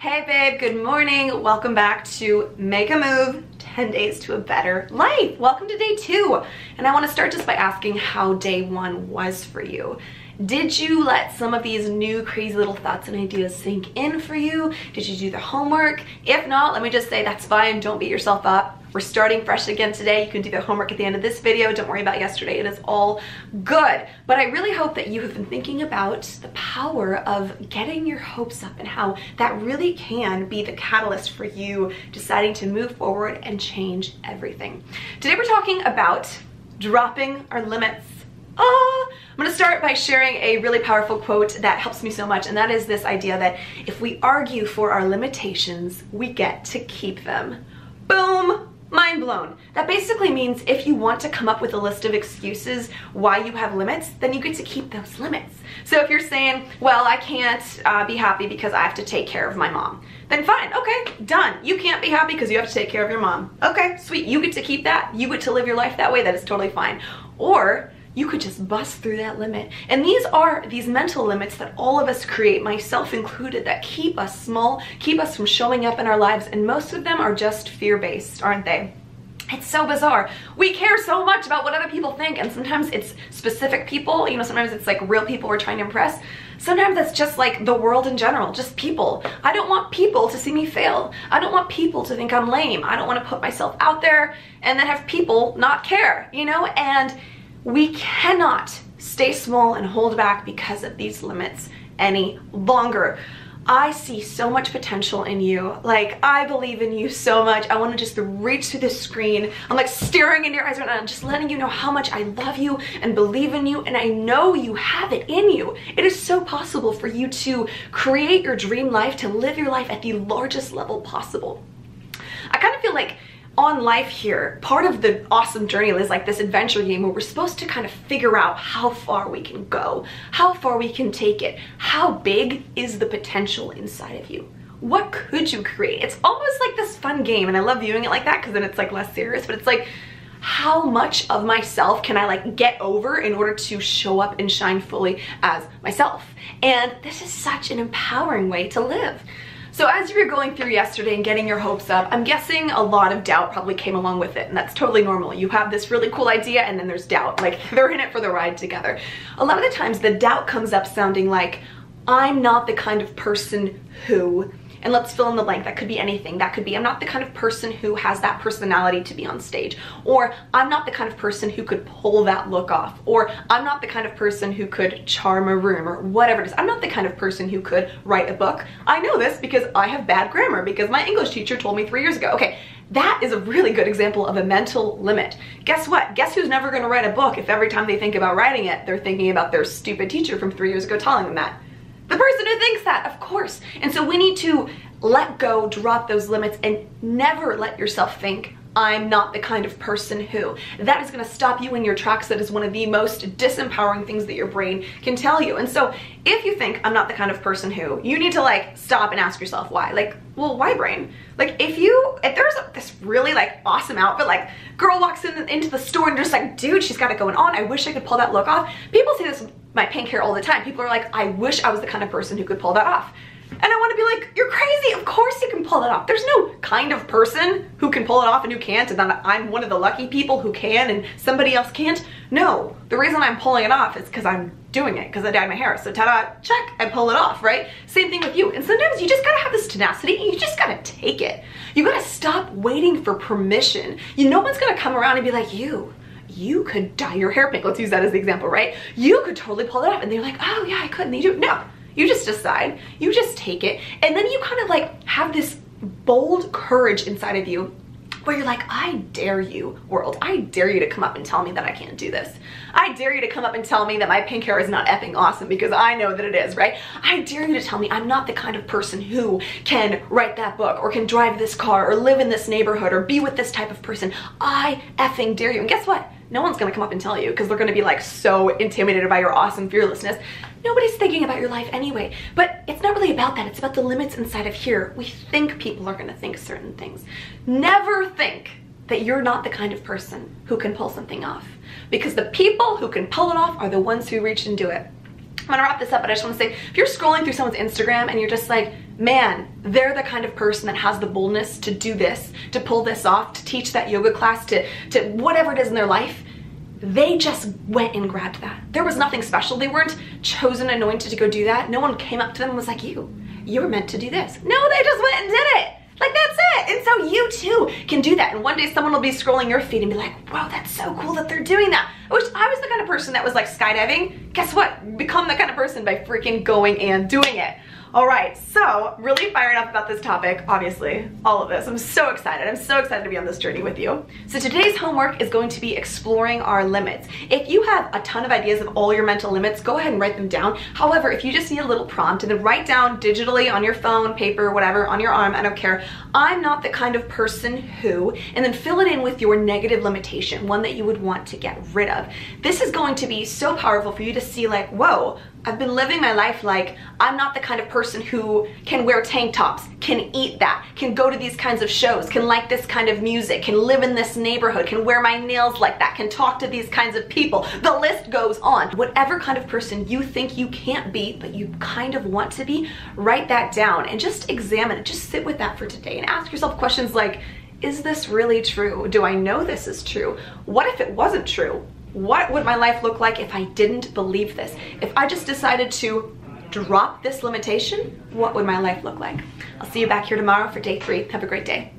Hey babe, good morning. Welcome back to Make a Move, 10 Days to a Better Life. Welcome to day 2. And I want to start just by asking how day 1 was for you. Did you let some of these new crazy little thoughts and ideas sink in for you? Did you do the homework? If not, let me just say that's fine. Don't beat yourself up. We're starting fresh again today. You can do the homework at the end of this video. Don't worry about yesterday. It is all good. But I really hope that you have been thinking about the power of getting your hopes up and how that really can be the catalyst for you deciding to move forward and change everything. Today we're talking about dropping our limits. I'm gonna start by sharing a really powerful quote that helps me so much, and that is this idea that if we argue for our limitations, we get to keep them. Boom! Mind blown. That basically means if you want to come up with a list of excuses why you have limits, then you get to keep those limits. So if you're saying, well, I can't be happy because I have to take care of my mom, then fine, okay, done. You can't be happy because you have to take care of your mom. Okay, sweet, you get to keep that. You get to live your life that way. That is totally fine. Or you could just bust through that limit. And these are these mental limits that all of us create, myself included, that keep us small, keep us from showing up in our lives, and most of them are just fear-based, aren't they? It's so bizarre. We care so much about what other people think, and sometimes it's specific people, you know, sometimes it's like real people we're trying to impress. Sometimes it's just like the world in general, just people. I don't want people to see me fail. I don't want people to think I'm lame. I don't want to put myself out there and then have people not care, you know? And we cannot stay small and hold back because of these limits any longer. I see so much potential in you. Like, I believe in you so much. I want to just reach through the screen. I'm like staring into your eyes right now and just letting you know how much I love you and believe in you, and I know you have it in you. It is so possible for you to create your dream life, to live your life at the largest level possible. I kind of feel like on life here, part of the awesome journey is like this adventure game where we're supposed to kind of figure out how far we can go, how far we can take it, how big is the potential inside of you. What could you create? It's almost like this fun game, and I love viewing it like that because then it's like less serious, but it's like, how much of myself can I like get over in order to show up and shine fully as myself? And this is such an empowering way to live. So as you were going through yesterday and getting your hopes up, I'm guessing a lot of doubt probably came along with it, and that's totally normal. You have this really cool idea and then there's doubt, like they're in it for the ride together. A lot of the times the doubt comes up sounding like, I'm not the kind of person who, and let's fill in the blank. That could be anything. That could be, I'm not the kind of person who has that personality to be on stage, or I'm not the kind of person who could pull that look off, or I'm not the kind of person who could charm a room, or whatever it is. I'm not the kind of person who could write a book. I know this because I have bad grammar because my English teacher told me 3 years ago. Okay, that is a really good example of a mental limit. Guess what? Guess who's never gonna write a book if every time they think about writing it, they're thinking about their stupid teacher from 3 years ago telling them that? The person who thinks that, of course. And so we need to let go, drop those limits, and never let yourself think, I'm not the kind of person who. That is gonna stop you in your tracks. That is one of the most disempowering things that your brain can tell you. And so if you think I'm not the kind of person who, you need to like stop and ask yourself why. Like, well, why, brain? Like if there's this really like awesome outfit, like girl walks into the store and you're just like, dude, she's got it going on. I wish I could pull that look off. People say this with my pink hair all the time. People are like, I wish I was the kind of person who could pull that off. And I want to be like, you're crazy. Of course you can pull it off. There's no kind of person who can pull it off and who can't, and then I'm one of the lucky people who can and somebody else can't. No, the reason I'm pulling it off is because I'm doing it, because I dyed my hair. So ta-da, check, I pull it off, right? Same thing with you. And sometimes you just gotta have this tenacity and you just gotta take it. You gotta stop waiting for permission. No one's gonna come around and be like, you could dye your hair pink. Let's use that as the example, right? You could totally pull it off. And they're like, oh yeah, I could. And they do. No. You just decide, you just take it, and then you kind of like have this bold courage inside of you where you're like, I dare you, world. I dare you to come up and tell me that I can't do this. I dare you to come up and tell me that my pink hair is not effing awesome because I know that it is, right? I dare you to tell me I'm not the kind of person who can write that book or can drive this car or live in this neighborhood or be with this type of person. I effing dare you. And guess what? No one's gonna come up and tell you because they're gonna be like so intimidated by your awesome fearlessness. Nobody's thinking about your life anyway. But it's not really about that. It's about the limits inside of here. We think people are gonna think certain things. Never think that you're not the kind of person who can pull something off, because the people who can pull it off are the ones who reach and do it. I'm gonna wrap this up, but I just wanna say, if you're scrolling through someone's Instagram and you're just like, man, they're the kind of person that has the boldness to do this, to pull this off, to teach that yoga class, to whatever it is in their life. They just went and grabbed that. There was nothing special. They weren't chosen, anointed to go do that. No one came up to them and was like, you were meant to do this. No, they just went and did it. Like, that's it. And so you too can do that. And one day someone will be scrolling your feed and be like, wow, that's so cool that they're doing that. I wish I was the kind of person that was like skydiving. Guess what? Become that kind of person by freaking going and doing it. All right, so really fired up about this topic, obviously, all of this. I'm so excited. I'm so excited to be on this journey with you. So today's homework is going to be exploring our limits. If you have a ton of ideas of all your mental limits, go ahead and write them down. However, if you just need a little prompt, and then write down digitally on your phone, paper, whatever, on your arm, I don't care. I'm not the kind of person who, and then fill it in with your negative limitation, one that you would want to get rid of. This is going to be so powerful for you to see like, whoa, I've been living my life like I'm not the kind of person who can wear tank tops, can eat that, can go to these kinds of shows, can like this kind of music, can live in this neighborhood, can wear my nails like that, can talk to these kinds of people. The list goes on. Whatever kind of person you think you can't be, but you kind of want to be, write that down and just examine it. Just sit with that for today and ask yourself questions like, is this really true? Do I know this is true? What if it wasn't true? What would my life look like if I didn't believe this? If I just decided to drop this limitation, what would my life look like? I'll see you back here tomorrow for day 3. Have a great day.